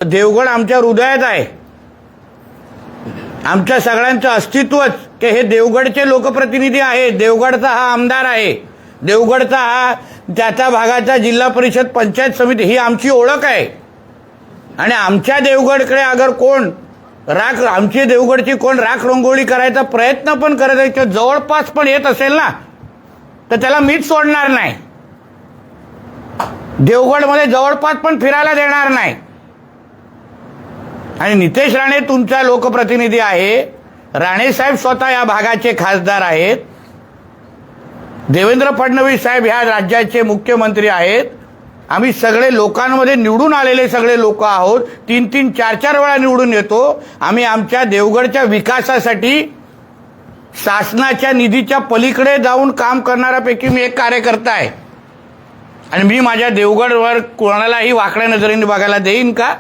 देवगड आमच्या हृदयात आहे. आमच्या सगळ्यांचं अस्तित्वच की हे देवगडचे लोकप्रतिनिधी आहेत. देवगडचा हा आमदार आहे. देवगडचा हा त्याच्या भागाचा जिल्हा परिषद पंचायत समिती ही आमची ओळख आहे. आणि आमच्या देवगडकडे अगर कोण आमची देवगडची कोण राख रंगोळी करायचा प्रयत्न पण करत आहे किंवा जवळपास पण येत असेल ना तर त्याला मीच सोडणार नाही. देवगडमध्ये जवळपास पण फिरायला देणार नाही. आणि नितेश राणे तुमचा लोकप्रतिनिधी आहे. राणे साहेब स्वतः या भागाचे खासदार आहेत. देवेंद्र फडणवीस साहेब ह्या राज्याचे मुख्यमंत्री आहेत. आम्ही सगळे लोकांमध्ये निवडून आलेले सगळे लोक आहोत. 3-3, 4-4 वेळा निवडून येतो. आम्ही आमच्या देवगडच्या विकासासाठी शासनाच्या निधीच्या पलीकडे जाऊन काम करणाऱ्यापैकी मी एक कार्यकर्ता आहे. आणि मी माझ्या देवगडवर कोणालाही वाकड्या नजरेने बघायला देईन का?